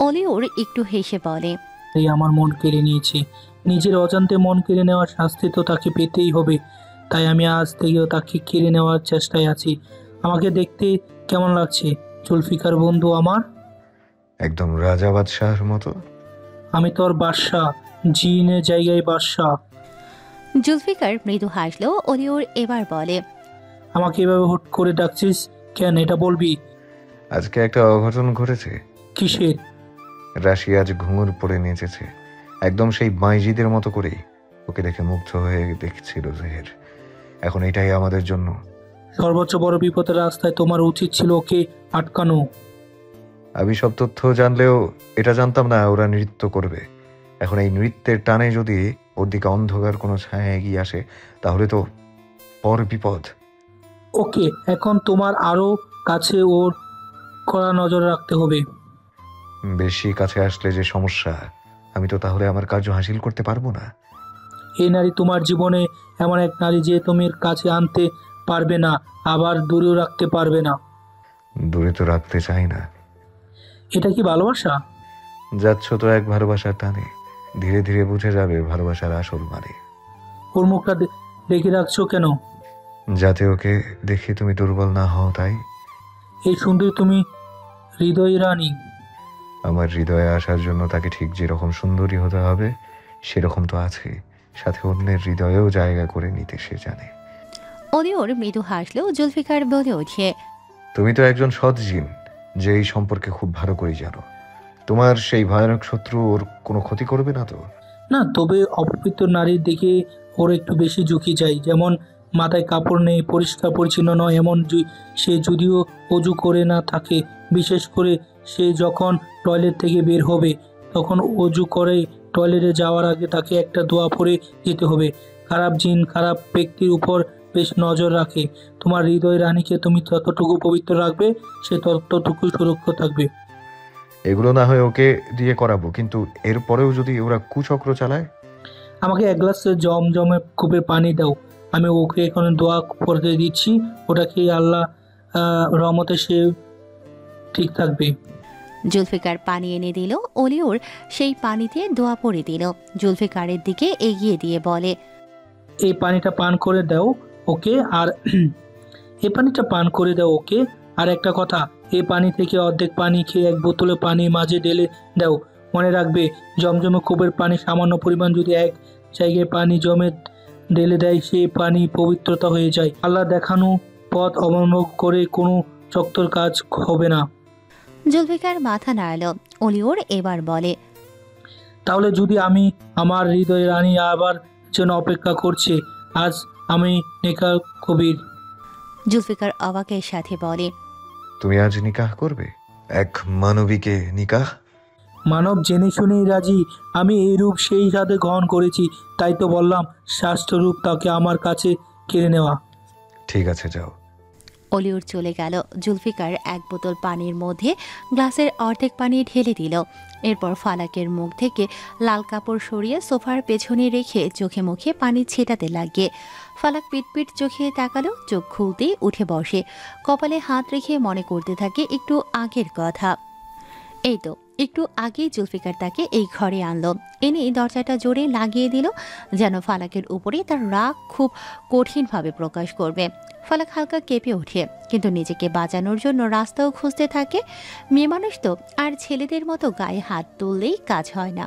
অলিওর একটু হেসে বলে, এই আমার মন কেড়ে নিয়েছে। নিজের অজান্তে মন কেড়ে নেওয়ার শাস্তি তো তাকে পেতেই হবে। তাই আমি আজ থেকেও তাকে কেড়ে নেওয়ার চেষ্টায় আছি। আমাকে দেখতে কেমন লাগছে জুলফিকার বন্ধু আমার? একদম রাজা বাদশাহর মতো। আমি তোর বাদশাহ, জিনের জায়গায় বাদশাহ। জুলফিকার মৃদু হাসলো। অলিওর এবার বলে, আমাকে এভাবে হুট করে ডাকছিস কেন, এটা বলবি? আজকে একটা অঘটন ঘটেছে। কিসের? রাশি আজ ঘুঙুর পড়ে নেচেছে, একদম সেই বাইজিদের মতো করেই। ওকে দেখে মুগ্ধ হয়ে দেখছিল জেহের। এখন এটাই আমাদের জন্য সর্বোচ্চ বড় বিপদের রাস্তায় তোমার উচিত ছিল ওকে আটকানো। আমি সব তথ্য জানলেও এটা জানতাম না ওরা নৃত্য করবে। এখন এই নৃত্যের টানে যদি ওর দিকে অন্ধকার কোনো ছায়া এগিয়ে আসে, তাহলে তো পর বিপদ। ওকে, এখন তোমার আরো কাছে ওর কড়া নজর রাখতে হবে। বেশি কাছে আসলে যে সমস্যা, আমি তো তাহলে আমার কার্য হাসিল করতে পারবো না। এই নারী তোমার জীবনে এমন এক নারী যে তুমি কাছে আনতে পারবে না, আবার দূরেও রাখতে পারবে না। দূরে তো রাখতে চাই না। এটা কি ভালোবাসা? যাচ্ছ তো এক ভালোবাসার টানে, ধীরে ধীরে বুঝে যাবে ভালোবাসার আসল মানে। ওর মুখটা ঢেকে রাখছো কেন? যাতে ওকে দেখে তুমি দুর্বল না হও, তাই। এই সুন্দরী তুমি হৃদয় রানী। আমার হৃদয়ে আসার জন্য তাকে ঠিক যেরকম সুন্দরী হতে হবে সেরকম তো আছে, সাথে অন্যের হৃদয়েও জায়গা করে নিতে সে জানে। অলিওর মৃদু হাসলো। জুলফিকার বলে ওঠে, তুমি তো একজন সৎ জিন, যে এই সম্পর্কে খুব ভালো করে জানো। তোমার সেই ভয়ানক শত্রু ওর কোনো ক্ষতি করবে না তো? না, তবে অপবিত্র নারীর দিকে ওর একটু বেশি ঝুঁকি যায়। যেমন মাথায় কাপড় নেই, পরিষ্কার পরিচ্ছন্ন নয়, এমন সে যদিও অজু করে না থাকে। বিশেষ করে সে যখন টয়লেট থেকে বের হবে, তখন অজু করে টয়লেটে যাওয়ার আগে তাকে একটা দোয়া পড়ে যেতে হবে। খারাপ জিন খারাপ ব্যক্তির উপর বেশ নজর রাখে। তোমার হৃদয় রানীকে তুমি যতটুকু পবিত্র রাখবে, সে ততটুকু সুরক্ষিত থাকবে। এগুলো না হয় ওকে দিয়ে করাবো, কিন্তু এরপরেও যদি ওরা কুচক্র চালায়? আমাকে এক গ্লাস জমজমে কূপের পানি দাও। আমি ওকে এখন দোয়া করতে দিচ্ছি। ওটা খেয়ে আল্লাহ রহমতে সে ঠিক থাকবে। জুলফিকার পানি এনে দিল। অলিওর সেই পানিতে দোয়া পড়ে দিল। জুলফিকারের দিকে এগিয়ে দিয়ে বলে, এই পানিটা পান করে দাও ওকে। আর এই পানিটা পান করে দাও ওকে। আর একটা কথা, এই পানি থেকে অর্ধেক পানি খেয়ে এক বোতলে পানি মাঝে ঢেলে দাও। মনে রাখবে, জমজমে কূপের পানি সামান্য পরিমাণ যদি এক জায়গায় পানি জমে ঢেলে দেয়, সেই পানি পবিত্রতা হয়ে যায়। আল্লাহ দেখানো পথ অবলম্বন করে কোনো চক্তর কাজ হবে না। জুলফিকার মাথা নাড়ল। অলিওর এবার বলে, তাহলে যদি আমি আমার হৃদয় রানী আবার যেন অপেক্ষা করছে, আজ আমি নেকা কবির। জুলফিকার অবাকের সাথে বলে, তুমি আজ নিকাহ করবে? এক মানবীকে নিকাহ? মানব জেনে শুনেই রাজি। আমি এই রূপ সেই সাথে গ্রহণ করেছি, তাই তো বললাম স্বাস্থ্যরূপ তাকে আমার কাছে কেড়ে নেওয়া। ঠিক আছে, যাও। অলিওর চলে গেল। জুলফিকার এক বোতল পানির মধ্যে গ্লাসের অর্ধেক পানি ঢেলে দিল। এরপর ফালাকের মুখ থেকে লাল কাপড় সরিয়ে সোফার পেছনে রেখে চোখে মুখে পানি ছেটাতে লাগে। ফালাক পিটপিট চোখে তাকালো। চোখ খুলতেই উঠে বসে, কপালে হাত রেখে মনে করতে থাকে একটু আগের কথা। এই তো একটু আগেই জুলফিকার তাকে এই ঘরে আনলো, এনে দরজাটা জোরে লাগিয়ে দিল, যেন ফালাকের উপরে তার রাগ খুব কঠিনভাবে প্রকাশ করবে। ফালাক হালকা কেঁপে ওঠে, কিন্তু নিজেকে বাঁচানোর জন্য রাস্তাও খুঁজতে থাকে। মেয়ে মানুষ তো আর ছেলেদের মতো গায়ে হাত তুললেই কাজ হয় না,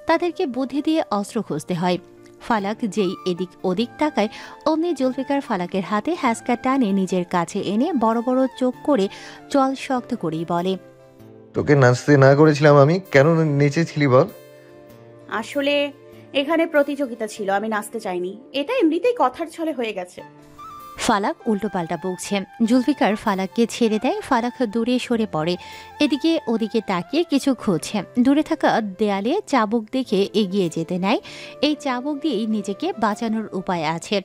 তাদেরকে বুদ্ধি দিয়ে অস্ত্র খুঁজতে হয়। ফালাক যেই এদিক ওদিক তাকায়, অমনি জুলফিকার ফালাকের হাতে হ্যাসকা টানে নিজের কাছে এনে বড় বড় চোখ করে চল শক্ত করেই বলে, তোকে নাচতে না করেছিলাম আমি, কেন নেচেছিলি বল? আসলে এখানে প্রতিযোগিতা ছিল, আমি নাচতে চাইনি। এটা এমনিতেই কথার ছলে হয়ে গেছে। ফালাক উল্টোপাল্টা বকছে। জুলফিকার ফালাককে ছেড়ে দেয়। ফালাক দূরে সরে পড়ে, এদিকে ওদিকে তাকিয়ে কিছু খুঁজছে। দূরে থাকা দেয়ালে চাবুক দেখে এগিয়ে যেতে নেয়। এই চাবুক দিয়েই নিজেকে বাঁচানোর উপায় আছে।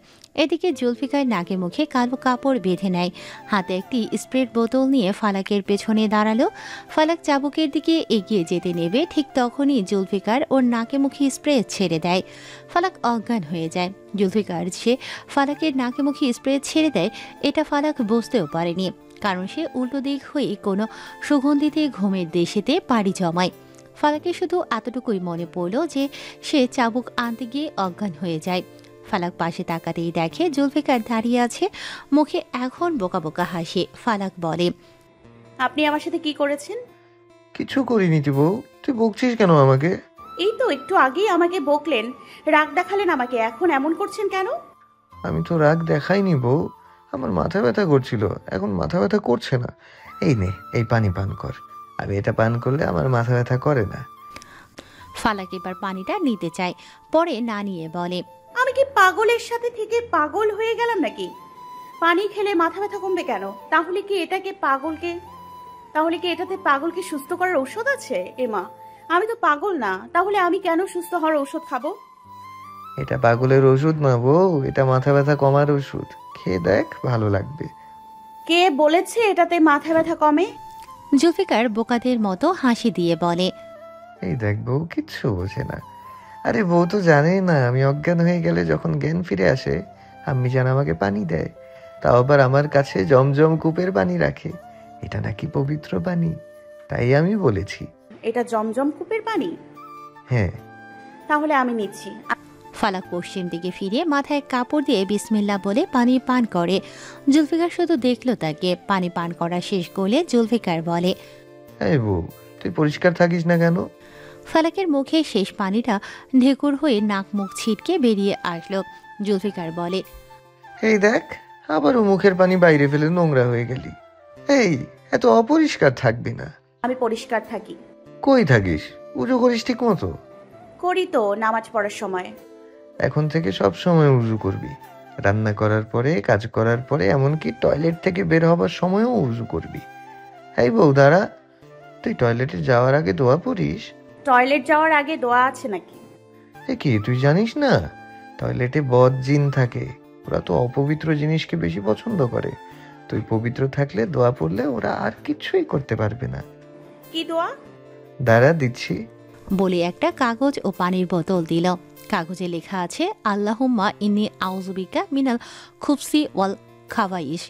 এদিকে জুলফিকার নাকে মুখে কালো কাপড় বেঁধে নেয়। হাতে একটি স্প্রের বোতল নিয়ে ফালাকের পেছনে দাঁড়ালো। ফালাক চাবুকের দিকে এগিয়ে যেতে নেবে, ঠিক তখনই জুলফিকার ওর নাকে মুখে স্প্রে ছেড়ে দেয়। ফালাক অজ্ঞান হয়ে যায়। জুলফিকার সে ফালাকের নাকে মুখে স্প্রে ছেড়ে দেয়, এটা ফালাক বুঝতেও পারেনি। কারণ সে উল্টো দিক হয়ে কোনো সুগন্ধিতে ঘুমের দেশেতে পাড়ি জমায়। ফালাকের শুধু এতটুকুই মনে পড়ল যে সে চাবুক আনতে গিয়ে অজ্ঞান হয়ে যায়। ফালাক পাশে তাকাতেই দেখে জুলফিকার দাঁড়িয়ে আছে, মুখে এখন বোকা বোকা হাসি। ফালাক বলে, আপনি আমার সাথে কি করেছেন? কিছু করিনি তুই বউ, তুই বকছিস কেন আমাকে? এই তো একটু আগেই আমাকে বকলেন, রাগ দেখালেন আমাকে, এখন এমন করছেন কেন? আমি তো রাগ দেখাইনি বউ, আমার মাথা ব্যথা করছিল, এখন মাথা ব্যথা করছে না। এই নে, এই পানি পান কর। আমি এটা পান করলে আমার মাথা ব্যথা করে না। ফালাক এবার পানিটা নিতে চায়, পরে না নিয়ে বলে, আমি কি পাগলের সাথে থেকে পাগল হয়ে গেলাম নাকি? পানি খেলে মাথা ব্যথা কমবে কেন? তাহলে কি এটাতে পাগলকে সুস্থ করার ঔষধ আছে? এমা, আমি তো পাগল না, তাহলে আমি কেন সুস্থ হওয়ার ঔষধ খাবো? এটা পাগলের ওষুধ না বউ, এটা মাথা ব্যথা কমার ওষুধ। খেয়ে দেখ, ভালো লাগবে। কে বলেছে এটাতে মাথা ব্যথা কমে? জুলফিকার বোকাদের মতো হাসি দিয়ে বলে, এই দেখ বউ, কিচ্ছু বোঝে না। আরে বউ তো জানেই না আমি অজ্ঞান হয়ে গেলে যখন জ্ঞান ফিরে আসে আম্মি জান আমাকে পানি দেয়, তাও আবার আমার কাছে জমজম কূপের পানি রাখে। এটা নাকি পবিত্র পানি, তাই আমি বলেছি। এটা জমজম কূপের পানি? হ্যাঁ। তাহলে আমি নিচ্ছি। ফালাক পশ্চিম দিকে ফিরে মাথায় কাপড় দিয়ে বিসমিল্লাহ বলে পানি পান করে। জুলফিকার শুধু দেখলো তাকে। পানি পান করা শেষ করলে জুলফিকার বলে, এই বউ, তুই পরিষ্কার থাকিস না কেন? ফালাকের মুখে শেষ পানিটা ঢেকুর হয়ে নাক মুখ ছিটকে বেরিয়ে আসলো। জুলফিকার বলে, এই দেখ, আবারও মুখের পানি বাইরে ফেলে নোংরা হয়ে গেলি। এই, এত অপরিষ্কার থাকবি না। আমি পরিষ্কার থাকি। কই থাকিস? উজু করিস ঠিক মতো? করি তো, নামাজ পড়ার সময়। এখন থেকে সব সময় উজু করবি, রান্না করার পরে, কাজ করার পরে, এমনকি টয়লেট থেকে বের হবার সময়ও উজু করবি। এই বউ দাঁড়া, তুই টয়লেটে যাওয়ার আগে দোয়া পড়িস? টয়লেট যাওয়ার আগে দোয়া আছে নাকি? এ কি, তুই জানিস না? টয়লেটে বদ জিন থাকে, ওরা তো অপবিত্র জিনিসকে বেশি পছন্দ করে। তুই পবিত্র থাকলে দোয়া পড়লে ওরা আর কিছুই করতে পারবে না। কি দোয়া? দাঁড়া, দিচ্ছি। বলে একটা কাগজ ও পানির বোতল দিল। কাগজে লেখা আছে, আল্লাহুম্মা ইন্নী আউযুবিকা মিনাল খুবসি ওয়াল খাবাইশ।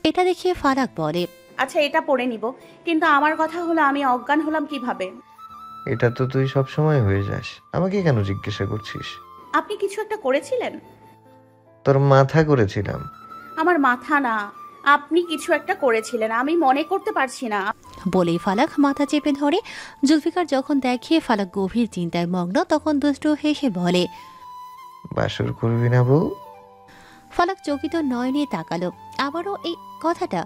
এটা দেখে ফালাক বলে, আচ্ছা, এটা পড়ে নিব, কিন্তু আমার কথা হলো আমি অজ্ঞান হলাম কিভাবে? এটা তো তুই সব সময় হয়ে যাস, আমাকে কেন জিজ্ঞাসা করছিস? আপনি কিছু একটা করেছিলেন? তোর মাথা করেছিলাম। আমার মাথা না, আপনি কিছু একটা করেছিলেন, আমি মনে করতে পারছি না। বলেই ফালাক মাথা চেপে ধরে। জুলফিকার যখন দেখে ফালাক গভীর চিন্তায় মগ্ন, তখন দুষ্টু হেসে বলে, বাসর করবি না বউ? ফালাক চকিত নয়নে তাকালো। আবারও এই কথাটা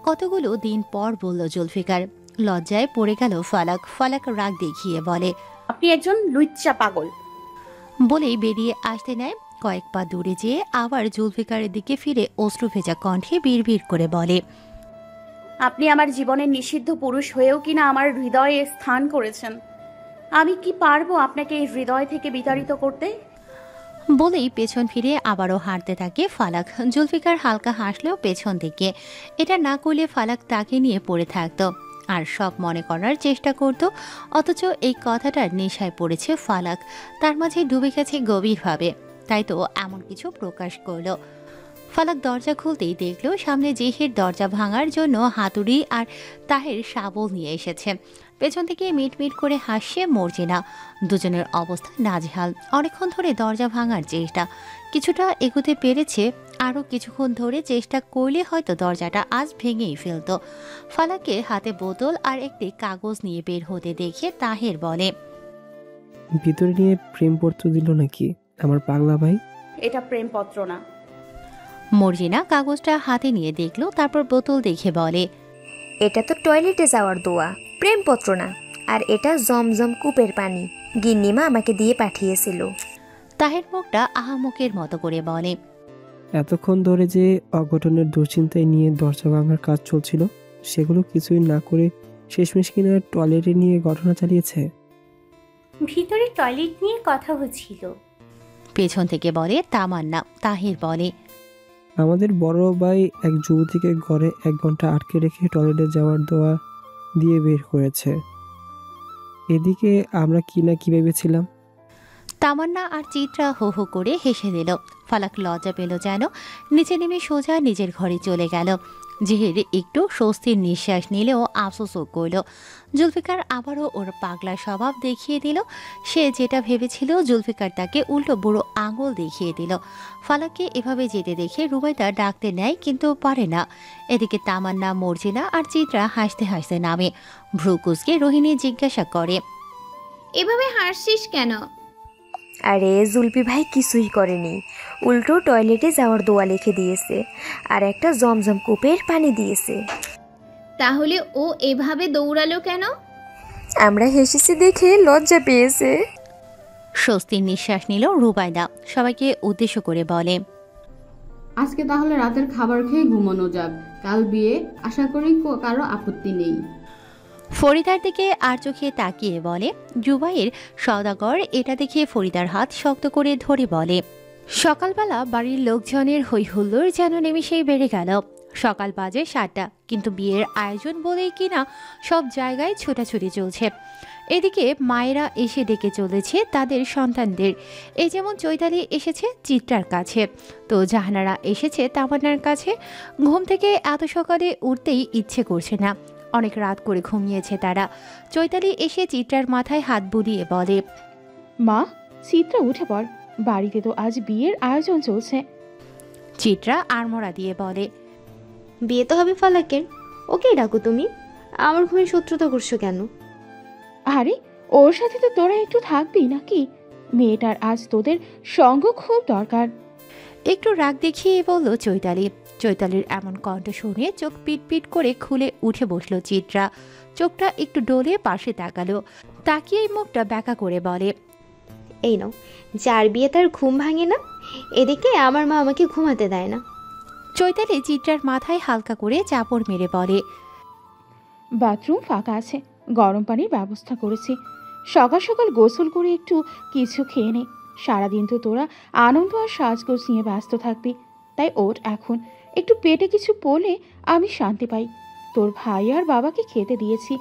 কতগুলো দিন পর বলল জুলফিকার। লজ্জায় পড়ে গেল ফালাক। ফালাক রাগ দেখিয়ে বলে, আপনি একজন লুচ্চা পাগল। বলেই বেরিয়ে আসতে নেয়। কয়েক পা দূরে যেয়ে আবার জুলফিকারের দিকে ফিরে অশ্রু ভেজা কণ্ঠে বিড়বিড় করে বলে, আপনি আমার জীবনের নিষিদ্ধ পুরুষ হয়েও কিনা আমার হৃদয়ে স্থান করেছেন। আমি কি পারবো আপনাকে এই হৃদয় থেকে বিতাড়িত করতে? বলেই পেছন ফিরে আবারও হাঁটতে থাকে ফালাক। জুলফিকার হালকা হাসলেও পেছন দিকে। এটা না করলে ফালাক তাকে নিয়ে পড়ে থাকতো আর সব মনে করার চেষ্টা করত। অথচ এই কথাটার নেশায় পড়েছে ফালাক, তার মাঝে ডুবে গেছে গভীরভাবে। তাই তো এমন কিছু প্রকাশ করলো। ফালাক দরজা খুলতেই দেখলো সামনে জেহের দরজা ভাঙার জন্য হাতুড়ি আর তাহের শাবল নিয়ে এসেছে। পেছন থেকে মিটমিট করে হাসছে মর্জিনা। দুজনের অবস্থা নাজেহাল। অনেকক্ষণ ধরে দরজা ভাঙার চেষ্টা, কিছুটা এগোতে পেরেছে। আরও কিছুক্ষণ ধরে চেষ্টা করলে হয়তো দরজাটা আজ ভেঙেই ফেলতো। ফালাকে হাতে বোতল আর একটি কাগজ নিয়ে বের হতে দেখে তাহের বলে, ভিতরে নিয়ে প্রেমপত্র দিল নাকি আমার পাগলা ভাই? এটা প্রেমপত্র না। মর্জিনা কাগজটা হাতে নিয়ে দেখলো, তারপর বোতল দেখে বলে, এটা তো টয়লেটে যাওয়ার দোয়া, প্রেমপত্র না। আর এটা জমজম কূপের পানি, গিন্নিমা আমাকে দিয়ে পাঠিয়েছিল। তাহের মুখটা আহামকের মতো করে বলে, এতক্ষণ ধরে যে অঘটনের দুশ্চিন্তায় নিয়ে দরজা ভাঙার কাজ চলছিল সেগুলো কিছুই না করে শেষমেশ কিনা টয়লেটে নিয়ে ঘটনা চালিয়েছে। ভিতরে টয়লেট নিয়ে কথা হচ্ছিল। পেছন থেকে বলে তামান্না। তাহির বলে, আমাদের বড় ভাই এক যুবতীকে ঘরে 1 ঘন্টা আটকে রেখে টয়লেটে যাওয়ার দোয়া দিয়ে বের করেছে। এদিকে আমরা কি না কি ভেবেছিলাম। তামান্না আর চিত্রা হো হো করে হেসে দিল। ফালাক লজ্জা পেল যেন। নিচে নেমে সোজা নিজের ঘরে চলে গেল। জেহের একটু স্বস্তির নিঃশ্বাস নিলেও আফসোসও করল। জুলফিকার আবারও ওর পাগলা স্বভাব দেখিয়ে দিল। সে যেটা ভেবেছিল জুলফিকার তাকে উল্টো বুড়ো আঙুল দেখিয়ে দিল। ফালাককে এভাবে যেতে দেখে রুবাইদা ডাকতে নেয় কিন্তু পারে না। এদিকে তামান্না, মর্জিনা আর চিত্রা হাসতে হাসতে নামে। ভ্রুকুসকে রোহিণী জিজ্ঞাসা করে, এভাবে হাসছিস কেন? আরে জুলপি ভাই কিছুই করেনি, উল্টো টয়লেটে যাওয়ার দোয়া লিখে দিয়েছে আর একটা জমজম কূপের পানি দিয়েছে। তাহলে ও এভাবে দৌড়ালো কেন? আমরা হেসেছি দেখে লজ্জা পেয়েছে। স্বস্তির নিঃশ্বাস নিল রুবাইদা। সবাইকে উদ্দেশ্য করে বলে, আজকে তাহলে রাতের খাবার খেয়ে ঘুমানো যাক, কাল বিয়ে, আশা করি কারো আপত্তি নেই। ফরিদার দিকে আর চোখে তাকিয়ে বলে, জুবাইর সওদাগর এটা দেখে ফরিদার হাত শক্ত করে ধরে বলে। সকালবেলা বাড়ির লোকজনের হই হুল্লোড় যেন নিমিষেই বেড়ে গেল। সকাল বাজে 7টা, কিন্তু বিয়ের আয়োজন বলেই কিনা সব জায়গায় ছোটাছুটি চলছে। এদিকে মায়েরা এসে ডেকে চলেছে তাদের সন্তানদের। এই যেমন চৈতালি এসেছে চিত্রার কাছে, তো জাহানারা এসেছে তামান্নার কাছে। ঘুম থেকে এত সকালে উঠতেই ইচ্ছে করছে না, অনেক রাত করে ঘুমিয়েছে তারা। চৈতালি এসে চিত্রার মাথায় হাত বুলিয়ে বলে, মা, চিত্রা উঠে পড়, বাড়িতে তো আজ বিয়ের আয়োজন চলছে। চিত্রা আড়মোড়া দিয়ে বলে, বিয়ে তো হবে ফালাকের, ওকে ডাকো তুমি, আমার ঘুমে শত্রুতা করছো কেন? আরে ওর সাথে তো তোরা একটু থাকবি নাকি? মেয়েটার আজ তোদের সঙ্গ খুব দরকার। একটু রাগ দেখিয়ে বলল চৈতালি। চৈতালির এমন কণ্ঠ শুনে চোখ পিট পিট করে খুলে উঠে বসলো চিত্রা। চোখটা একটু ডলে পাশে তাকালো, তাকিয়ে মুখটা ব্যাকা করে বলে, এই নাও, যার বিয়ে তার ঘুম ভাঙে না, এদিকে আমার মা আমাকে ঘুমাতে দেয় না। চৈতালি চিত্রার মাথায় হালকা করে চাপড় মেরে বলে, বাথরুম ফাঁকা আছে, গরম পানির ব্যবস্থা করেছি, সকাল সকাল গোসল করে একটু কিছু খেয়ে নে। সারাদিন তো তোরা আনন্দ আর সাজগোজ নিয়ে ব্যস্ত থাকবি, তাই ওঠ এখন, একটু পেটে কিছু পড়লে আমি শান্তি পাই। তোর ভাই আর বাবাকে খেতে দিয়েছি,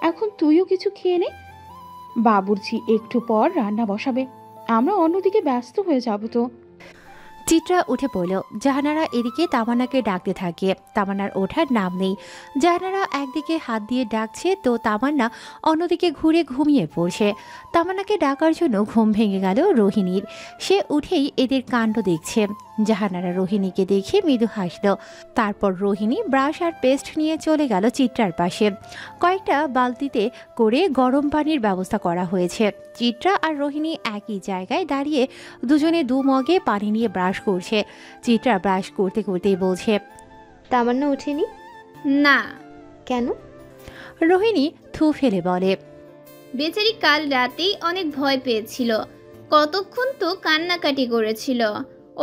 এখন তুইও কিছু খেয়ে নে। বাবুর্চি একটু পর রান্না বসাবে, আমরা অন্যদিকে ব্যস্ত হয়ে যাব তো। চিত্রা উঠে পড়ল। জাহানারা এদিকে তামান্নাকে ডাকতে থাকে। তামান্নার ওঠার নাম নেই। জাহানারা একদিকে হাত দিয়ে ডাকছে তো তামান্না অন্যদিকে ঘুরে ঘুমিয়ে পড়ছে। তামান্নাকে ডাকার জন্য ঘুম ভেঙে গেল রোহিণীর। সে উঠেই এদের কাণ্ড দেখছে। জাহানারা রোহিণীকে দেখে মৃদু হাসল। তারপর রোহিণী ব্রাশ আর পেস্ট নিয়ে চলে গেল চিত্রার পাশে। কয়েকটা বালতিতে করে গরম পানির ব্যবস্থা করা হয়েছে। চিত্রা আর রোহিণী একই জায়গায় দাঁড়িয়ে দুজনে দু মগে পানি নিয়ে ব্রাশ করছে। চিত্রা ব্রাশ করতে করতেই বলছে, তামান্না ওঠেনি? না। কেন? রোহিণী থু ফেলে বলে, বেচারি কাল রাতেই অনেক ভয় পেয়েছিল, কতক্ষণ তো কান্নাকাটি করেছিল,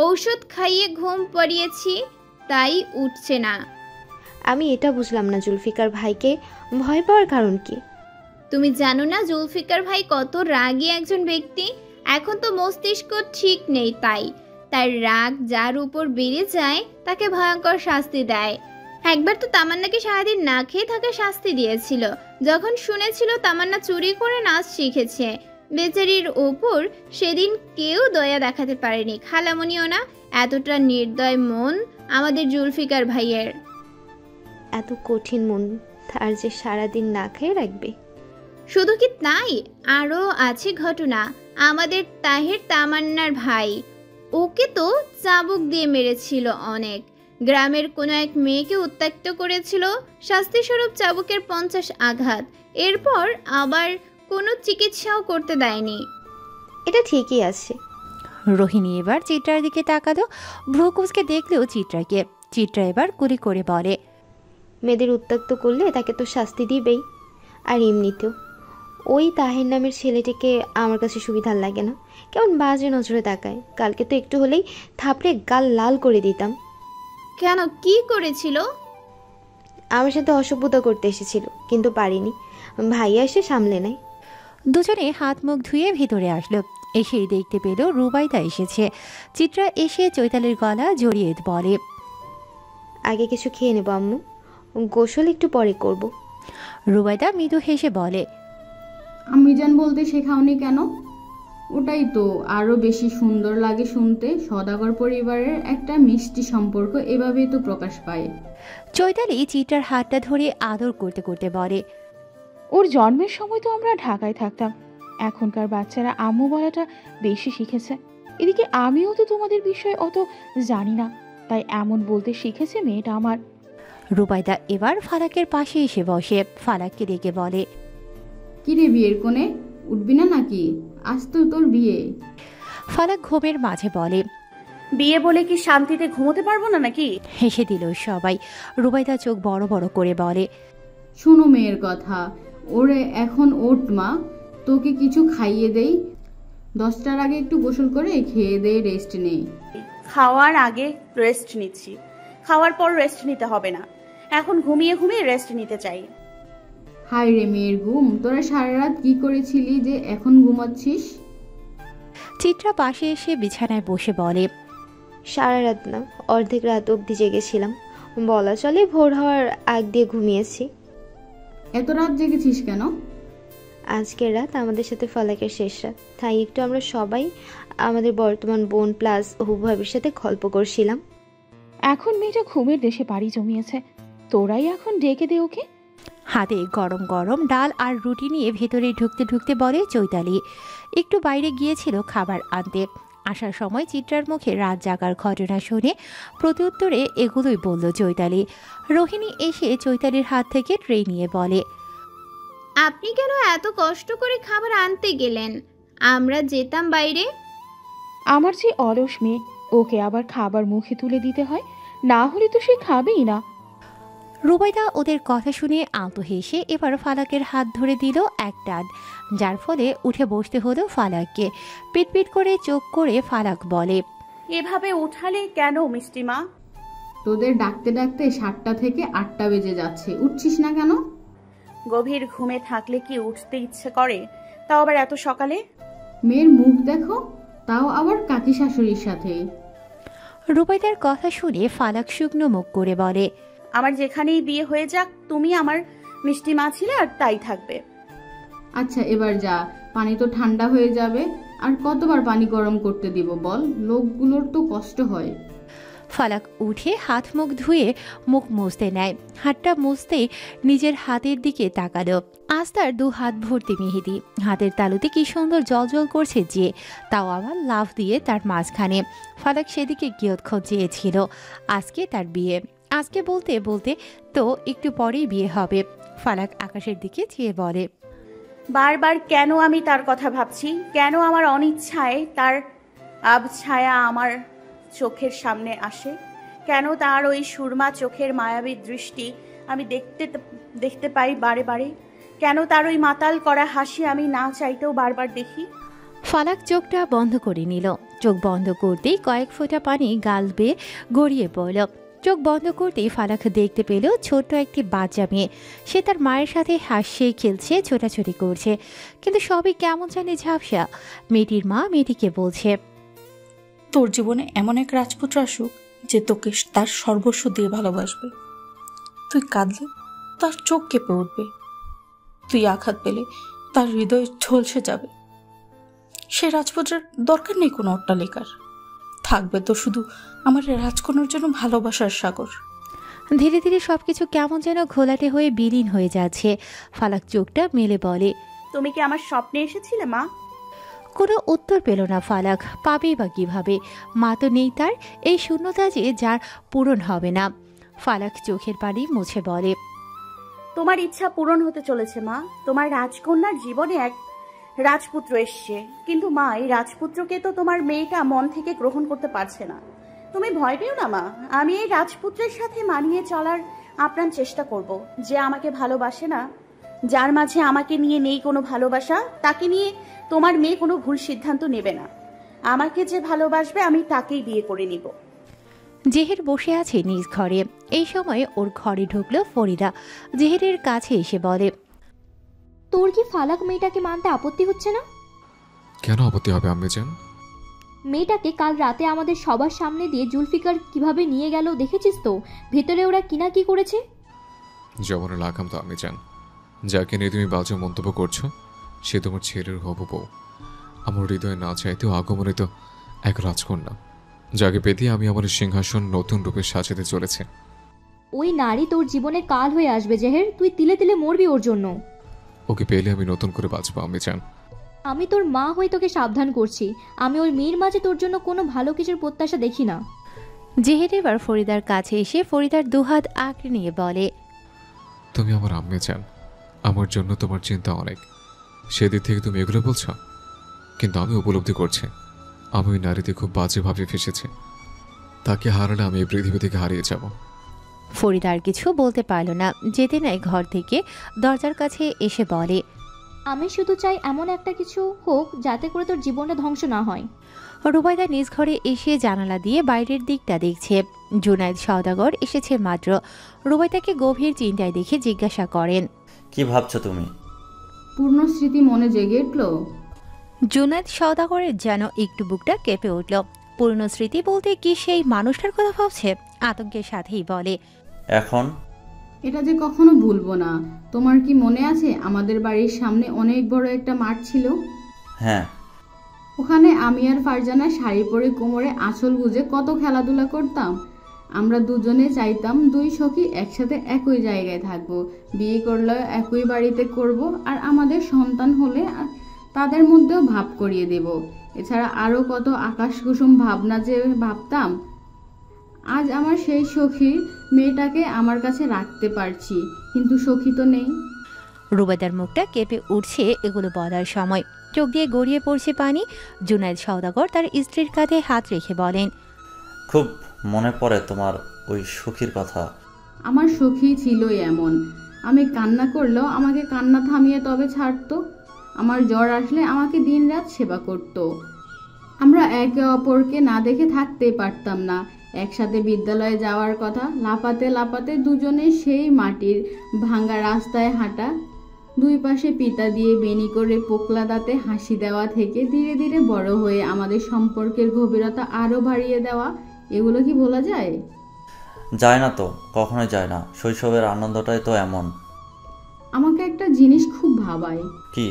ঔষধ খাইয়ে ঘুম পাড়িয়েছি, তাই উঠছে না। আমি এটা বুঝলাম না, জুলফিকার ভাইকে ভয় পাওয়ার কারণ কি? তুমি জানো না জুলফিকার ভাই কত রাগী একজন ব্যক্তি? এখন তো মস্তিষ্ক ঠিক নেই, তাই রাগ যার উপর বেড়ে যায় তাকে ভয়ঙ্কর শাস্তি দেয়। একবার তো তামান্নাকে সারাদিন না খেয়ে থাকা শাস্তি দিয়েছিল, যখন শুনেছিল তামান্না চুরি করে নাচ শিখেছে। বেচারির ওপর সেদিন কেউ দয়া দেখাতে পারেনি, খালামণিও না। এতটা নির্দয় মন আমাদের জুলফিকার ভাইয়ের। এত কঠিন মন তার যে সারাদিন না খেয়ে রাখবে? শুধু কি তাই, আরও আছে ঘটনা। আমাদের তাহের তামান্নার ভাই, ওকে তো চাবুক দিয়ে মেরেছিল অনেক। গ্রামের কোনো এক মেয়েকে উত্ত্যক্ত করেছিল, শাস্তিস্বরূপ চাবুকের 50 আঘাত। এরপর আবার কোনো চিকিৎসাও করতে দেয়নি। এটা ঠিকই আছে। রোহিণী এবার চিত্রার দিকে তাকালো। ভ্রুকুচকে দেখলেও চিত্রাকে। চিত্রা এবার কুলি করে বলে, মেয়েদের উত্ত্যক্ত করলে তাকে তো শাস্তি দিবেই। আর এমনিতেও ওই তাহের নামের ছেলেটিকে আমার কাছে সুবিধার লাগে না, কেমন বাজে নজরে তাকায়। কালকে তো একটু হলেই থাপড়ে গাল লাল করে দিতাম। কেন, কি করেছিল? আমার সাথে অসভ্যতা করতে এসেছিল, কিন্তু পারিনি, ভাইয়া এসে সামলে নেয়। দুজনে হাত মুখ ধুয়ে ভিতরে আসলো। এসেই দেখতে পেল রুবাইদা এসেছে। চিত্রা এসে চৈতালির গলা জড়িয়ে বলে, আগে কিছু খেয়ে নেবো আম্মু, গোসল একটু পরে করব। রুবাইদা মৃদু হেসে বলে, আম্মিজান বলতে শেখাওনি কেন? ওটাই তো আরো বেশি সুন্দর লাগে শুনতে। সওদাগর পরিবারের একটা মিষ্টি সম্পর্ক এভাবেই তো প্রকাশ পায়। চৈতালি চিত্রার হাতটা ধরে আদর করতে করতে বলে, ওর জন্মের সময় তো আমরা ঢাকায় থাকতাম, এখনকার বাচ্চারা আম্মু বলাটা বেশি শিখেছে। এদিকে আমিও তো তোমাদের বিষয়ে অত জানি না, তাই এমন বলতে শিখেছে মেয়েটা আমার। রুবাইদা এবার ফালাকের পাশে এসে বসে ফালাককে ডেকে বলে, কিরে বিয়ের কোণে, উঠবি না নাকি? আজ তো তোর বিয়ে। ফালাক ঘুমের মাঝে বলে, বিয়ে বলে কি শান্তিতে ঘুমোতে পারবো না নাকি? হেসে দিল সবাই। রুবাইদা চোখ বড় বড় করে বলে, শোনো মেয়ের কথা, ওরে এখন ওঠ মা, তোকে কিছু খাইয়ে দেই। 10টার আগে একটু গোসল করে খেয়ে দিয়ে রেস্ট নেই। খাওয়ার আগে রেস্ট নিচ্ছি, খাওয়ার পর রেস্ট নিতে হবে না। এখন ঘুমিয়ে ঘুমিয়ে রেস্ট নিতে চাই। হায় রে মেয়ের ঘুম, তোরা সারা রাত কি করেছিলি যে এখন ঘুমাচ্ছিস? চিত্রা পাশে এসে বিছানায় বসে বলে, সারা রাত না, অর্ধেক রাত অবধি জেগেছিলাম, বলা চলে ভোর হওয়ার আগ দিয়ে ঘুমিয়েছি। এত রাত জেগেছিস কেন? আজকের রাত আমাদের সাথে ফালাকের শেষ রাত, তাই একটু আমরা সবাই আমাদের বর্তমান বোন প্লাস হবু ভাবির সাথে গল্প করছিলাম। এখন মেয়েটা ঘুমের দেশে পাড়ি জমিয়েছে, তোরাই এখন ডেকে দে ওকে। হাতে গরম গরম ডাল আর রুটি নিয়ে ভেতরে ঢুকতে ঢুকতে বলে চৈতালি। একটু বাইরে গিয়েছিল খাবার আনতে, আসার সময় চিত্রার মুখে রাত জাগার ঘটনা শুনে প্রত্যুত্তরে এগুলোই বলল চৈতালি। রোহিণী এসে চৈতালির হাত থেকে ট্রে নিয়ে বলে, আপনি কেন এত কষ্ট করে খাবার আনতে গেলেন? আমরা যেতাম বাইরে। আমার যে অলস মেয়ে, ওকে আবার খাবার মুখে তুলে দিতে হয়, না হলে তো সে খাবেই না। রুবাইদা ওদের কথা শুনে আলতো হেসে এবার ফালাকের হাত ধরে দিল এক টান, যার ফলে উঠে বসতে হলো ফালাককে। পিটপিট করে চোখ করে ফালাক বলে, এভাবে উঠালে কেন মিষ্টিমা? তোদের ডাকতে ডাকতে 7টা থেকে 8টা বেজে যাচ্ছে, উঠছিস না কেন? গভীর ঘুমে থাকলে কি উঠতে ইচ্ছে করে, তাও আবার এত সকালে? মেয়ের মুখ দেখো, তাও আবার কাকি শাশুড়ির সাথে। রুবাইদার কথা শুনে ফালাক শুকনো মুখ করে বলে, আমার যেখানেই বিয়ে হয়ে যাক, তুমি আমার মিষ্টি মা ছিলে আর তাই থাকবে। আচ্ছা এবার যা, পানি তো ঠান্ডা হয়ে যাবে, আর কতবার পানি গরম করতে দিব বল, লোকগুলোর তো কষ্ট হয়। ফালাক উঠে হাত মুখ ধুয়ে মুখ মুছতে নেয়। হাতটা মুছতেই নিজের হাতের দিকে তাকালো। আজ তার 2 হাত ভর্তি মেহেদি, হাতের তালুতে কি সুন্দর জলজল করছে যে, তাও আবার লাফ দিয়ে তার মাঝখানে। ফালাক সেদিকে কিয়ৎক্ষণ চেয়েছিল। আজকে তার বিয়ে, আজকে বলতে বলতে তো একটু পরেই বিয়ে হবে। ফালাক আকাশের দিকে চেয়ে বলে, বারবার কেন আমি তার কথা ভাবছি? কেন আমার অনিচ্ছায় তার আবছায়া আমার চোখের সামনে আসে? কেন তার ওই সুরমা চোখের মায়াবী দৃষ্টি আমি দেখতে পাই বারে বারে? কেন তার ওই মাতাল করা হাসি আমি না চাইতেও বারবার দেখি? ফালাক চোখটা বন্ধ করে নিল। চোখ বন্ধ করতেই কয়েক ফোঁটা পানি গাল বেয়ে গড়িয়ে পড়ল। চোখ বন্ধ করতেই ফালাক দেখতে পেল ছোট্ট একটি বাচ্চা মেয়ে। সে তার মায়ের সাথে হাসছে, খেলছে, ছোটাছুটি করছে, কিন্তু সবই কেমন জানি ঝাপসা। মেয়েটির মা মেয়েটিকে বলছে, তোর জীবনে এমন এক রাজপুত্র আসুক যে তোকে তার সর্বস্ব দিয়ে ভালোবাসবে। তুই কাঁদলে তার চোখ কেঁপে উঠবে, তুই আঘাত পেলে তার হৃদয় ঝলসে যাবে। সে রাজপুত্রের দরকার নেই কোনো অট্টালিকার, থাকবে তো শুধু আমার রাজকন্যার জন্য ভালোবাসার সাগর। ধীরে ধীরে সবকিছু কেমন যেন ঘোলাটে হয়ে বিলীন হয়ে যাচ্ছে। ফালাক চোখটা মেলে বলে, তুমি কি আমার স্বপ্নে এসেছিলে মা? কোনো উত্তর পেল না ফালাক। পাবেই বা কিভাবে? মা তো নেই তার। এই শূন্যতা যে যার পূরণ হবে না। ফালাক চোখের পানি মুছে বলে, তোমার ইচ্ছা পূরণ হতে চলেছে মা। তোমার রাজকন্যার জীবনে এক রাজপুত্র এসছে, কিন্তু মা এই রাজপুত্রকে তো তোমার মেয়েটা মন থেকে গ্রহণ করতে পারছে না। তুমি ভয় পেও না মা, আমি এই রাজপুত্রের সাথে মানিয়ে চলার আপ্রাণ চেষ্টা করব। যে আমাকে ভালোবাসে না, যার মাঝে আমাকে নিয়ে নেই কোনো ভালোবাসা, তাকে নিয়ে তোমার মেয়ে কোনো ভুল সিদ্ধান্ত নেবে না। আমাকে যে ভালোবাসবে আমি তাকেই বিয়ে করে নিব। জেহের বসে আছে নিজ ঘরে। এই সময় ওর ঘরে ঢুকলো ফরিদা। জেহেরের কাছে এসে বলে, তোর কি ফালাক মেয়েটাকে মানতে আপত্তি হচ্ছে না? কেন আপত্তি হবে আম্মিজান? মেয়েটাকে কাল রাতে আমাদের সবার সামনে দিয়ে জুলফিকার কিভাবে নিয়ে গেল দেখেছিস তো? ভেতরে ওরা কিনা কি করেছে? জমানো লাগাম তো আম্মিজান, যাকে নিয়ে তুমি বাজে মন্তব্য করছো সে তোমার ছেলের হবু বউ। আমার হৃদয়ে না চাইতেও আগমনিত এক রাজকন্যা, যাকে পেতে আমি আমার সিংহাসন নতুন রূপে সাজাতে চলেছে। ওই নারী তোর জীবনে কাল হয়ে আসবে জেহের, তুই তিলে তিলে মরবি ওর জন্য। ওকে পেলে আমি নতুন করে বাঁচবো আমি জান। আমি তোর মা হয়ে তোকে সাবধান করছি, আমি ওই মেয়ের মাঝে তোর জন্য কোনো ভালো কিছুর প্রত্যাশা দেখি না। জেহের এবার ফরিদার কাছে এসে ফরিদার দুহাত আঁকড়ে নিয়ে বলে, তুমি আমার আম্মে চান, আমার জন্য তোমার চিন্তা অনেক, সেদিক থেকে তুমি এগুলো বলছো। কিন্তু আমি উপলব্ধি করছি আমি ওই নারীতে খুব বাজেভাবে ফেসেছি। তাকে হারালে আমি এই পৃথিবী থেকে হারিয়ে যাব। ফরিদা আর কিছু বলতে পারল না, যেতে নাই ঘর থেকে দরজার কাছে এসে বলে, আমি শুধু চাই এমন একটা কিছু হোক যাতে করে তোর জীবনটা ধ্বংস না হয়। রুবাইদা নিজ ঘরে এসে জানালা দিয়ে বাইরের দিকটা দেখছে। জুনায়েদ সওদাগর এসেছে মাত্র। রুবাইদাকে গভীর চিন্তায় দেখে জিজ্ঞাসা করেন, কি ভাবছো তুমি? পূর্ণ স্মৃতি মনে জেগে উঠলো। জুনায়েদ সওদাগরের যেন একটু বুকটা কেঁপে উঠল। পুরনো স্মৃতি বলতে কি সেই মানুষটার কথা ভাবছে? আতঙ্কের সাথেই বলে, এখন এটা যে কখনো ভুলবো না। তোমার কি মনে আছে আমাদের বাড়ির সামনে অনেক বড় একটা মাঠ ছিল? হ্যাঁ। ওখানে আমি আর ফারজানা শাড়ি পরে কোমরে আঁচল গুজে কত খেলাধুলা করতাম। আমরা দুজনে চাইতাম দুই সখী একসাথে একই জায়গায় থাকবো, বিয়ে করলে একই বাড়িতে করব, আর আমাদের সন্তান হলে তাদের মধ্যেও ভাব করিয়ে দেব। এছাড়া আরও কত আকাশ কুসুম ভাবনা যে ভাবতাম। আজ আমার সেই সখী মেয়েটাকে আমার কাছে রাখতে পারছি, কিন্তু সখী তো নেই। রুবাইদার মুখটা কেঁপে উঠছে এগুলো বলার সময়, চোখ দিয়ে গড়িয়ে পড়ছে পানি। জুনায়েদ সওদাগর তার স্ত্রীর কাঁধে হাত রেখে বলেন, খুব মনে পড়ে তোমার ওই সখীর কথা। আমার সখী ছিলই এমন, আমি কান্না করলেও আমাকে কান্না থামিয়ে তবে ছাড়তো। আমার জ্বর আসলে আমাকে দিনরাত সেবা করত। আমরা একে অপরকে না দেখে থাকতেই পারতাম না। একসাথে বিদ্যালয়ে যাওয়ার কথা, লাপাতে লাপাতে দুজনে সেই মাটির ভাঙা রাস্তায় হাঁটা, দুই পাশে পিতা দিয়ে বেনি করে পোকলা দাঁতে হাসি দেওয়া থেকে ধীরে ধীরে বড় হয়ে আমাদের সম্পর্কের গভীরতা আরও বাড়িয়ে দেওয়া, এগুলো কি বলা যায়? যায় না তো, কখনোই যায় না। শৈশবের আনন্দটাই তো এমন। আমাকে একটা জিনিস খুব ভাবায়। কি?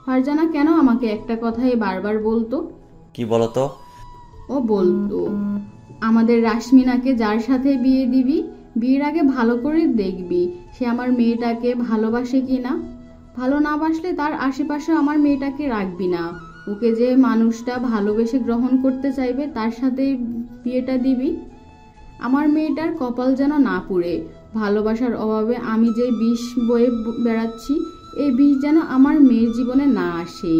ফারজানা কেন আমাকে একটা কথাই বারবার বলতো? কি বলতো? ও বলতো, আমাদের রাশমিনাকে যার সাথে বিয়ে দিবি, বিয়ের আগে ভালো করে দেখবি সে আমার মেয়েটাকে ভালোবাসে কি না। ভালো না বাসলে তার আশেপাশে আমার মেয়েটাকে রাখবি না। ওকে যে মানুষটা ভালোবেসে গ্রহণ করতে চাইবে তার সাথে বিয়েটা দিবি। আমার মেয়েটার কপাল যেন না পুড়ে। ভালোবাসার অভাবে আমি যে বিষ বয়ে বেড়াচ্ছি, এই বিষ যেন আমার মেয়ের জীবনে না আসে।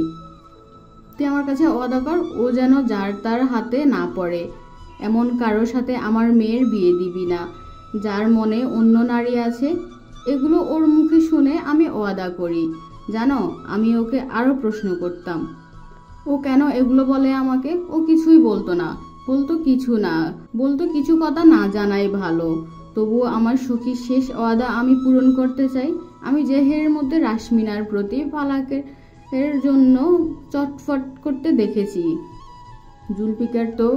তুই আমার কাছে ওয়াদা কর, ও যেন যার তার হাতে না পড়ে। এমন কারোর সাথে আমার মেয়ের বিয়ে দিবি না যার মনে অন্য নারী আছে। এগুলো ওর মুখে শুনে আমি ওয়াদা করি। জানো, আমি ওকে আরও প্রশ্ন করতাম, ও কেন এগুলো বলে আমাকে? ও কিছুই বলতো না, বলতো কিছু না, বলতো কিছু কথা না জানাই ভালো। তবুও আমার সখীর শেষ ওয়াদা আমি পূরণ করতে চাই। আমি জেহের মধ্যে রাশমিনার প্রতি ফালাকের জন্য চটফট করতে দেখেছি। জুলফিকার তো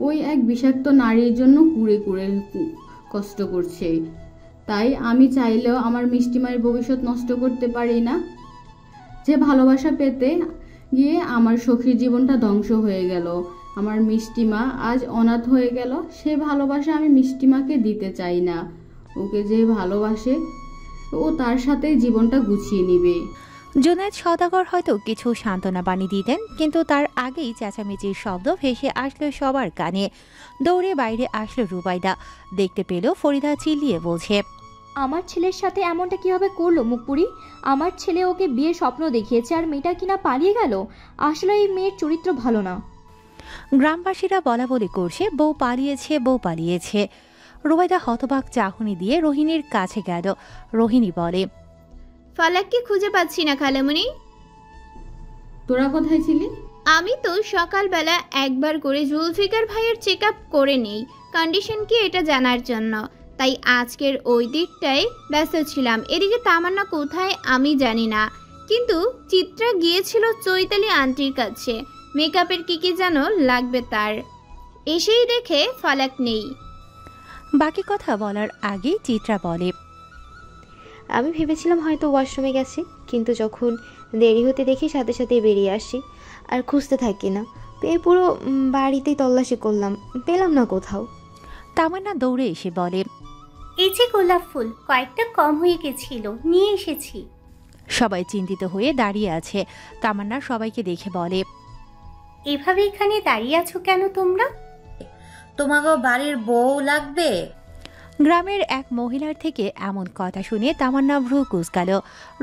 ওই এক বিষাক্ত নারীর জন্য কুড়ে কুড়ে কষ্ট করছে। তাই আমি চাইলেও আমার মিষ্টিমায়ের ভবিষ্যৎ নষ্ট করতে পারি না। যে ভালোবাসা পেতে গিয়ে আমার সখীর জীবনটা ধ্বংস হয়ে গেল, আমার মিষ্টিমা আজ অনাথ হয়ে গেল, সে ভালোবাসা আমি মিষ্টিমাকে দিতে চাই না। ওকে যে ভালোবাসে ও তার সাথে জীবনটা গুছিয়ে নিবে। জুনায়েদ সওদাগর হয়তো কিছু সান্ত্বনা বাণী দিতেন, কিন্তু তার আগেই চেঁচামেচির শব্দ ভেসে আসলো সবার কানে। দৌড়ে বাইরে আসলো রুবাইদা। দেখতে পেল ফরিদা চিল্লিয়ে বলছে, আমার ছেলের সাথে এমনটা কিভাবে করলো মুখপুরি? আমার ছেলে ওকে বিয়ের স্বপ্ন দেখিয়েছে আর মেয়েটা কিনা পালিয়ে গেল। আসলে এই মেয়ের চরিত্র ভালো না। গ্রামবাসীরা বলা বলি করছে, বউ পালিয়েছে, বউ পালিয়েছে। রুবাইদা হতবাক চাহনি দিয়ে রোহিণীর কাছে গেল। রোহিণী বলে, ফালাককে খুঁজে পাচ্ছি না খালামণি। তোরা কোথায় ছিলি? আমি তো সকালবেলা একবার করে জুলফিকার ভাইয়ের চেক আপ করে নেই, কন্ডিশন কি এটা জানার জন্য। তাই আজকের ওই দিকটায় ব্যস্ত ছিলাম। এদিকে তামান্না কোথায় আমি জানি না, কিন্তু চিত্রা গিয়েছিল চৈতালি আন্টির কাছে। মেকআপের কি যেন লাগবে তার, এসেই দেখে ফালাক নেই। বাকি কথা বলার আগেই চিত্রা বলে, আমি ভেবেছিলাম হয়তো ওয়াশরুমে গেছে, কিন্তু যখন দেরি হতে দেখি সাথে সাথে বেরিয়ে আসি। আর খুঁজতে থাকি না। পেয়ে পুরো বাড়িতেই তল্লাশি করলাম, পেলাম না কোথাও। তামান্না দৌড়ে এসে বলে, এই যে গোলাপ ফুল, কয়েকটা কম হয়ে গেছিল, নিয়ে এসেছি। সবাই চিন্তিত হয়ে দাঁড়িয়ে আছে। তামান্না সবাইকে দেখে বলে, এভাবে এখানে দাঁড়িয়ে আছো কেন তোমরা? তোমাকে বাড়ির বউ লাগবে? গ্রামের এক মহিলার থেকে এমন কথা শুনে তামান্না ভ্রু কুঁচকাল।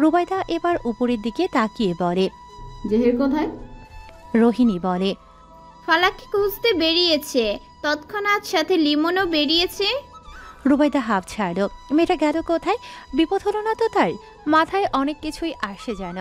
রুবাইদা এবার উপরের দিকে তাকিয়ে বলে, জেহের কোথায়? রোহিণী বলে, ফালাককে খুঁজতে বেরিয়েছে, তৎক্ষণাৎ সাথে লিমনও বেরিয়েছে। রুবাইদা হাঁপ ছাড়ল। মেয়েটা গেল কোথায়? বিপদ হলো না তো তার? মাথায় অনেক কিছুই আসে যেন।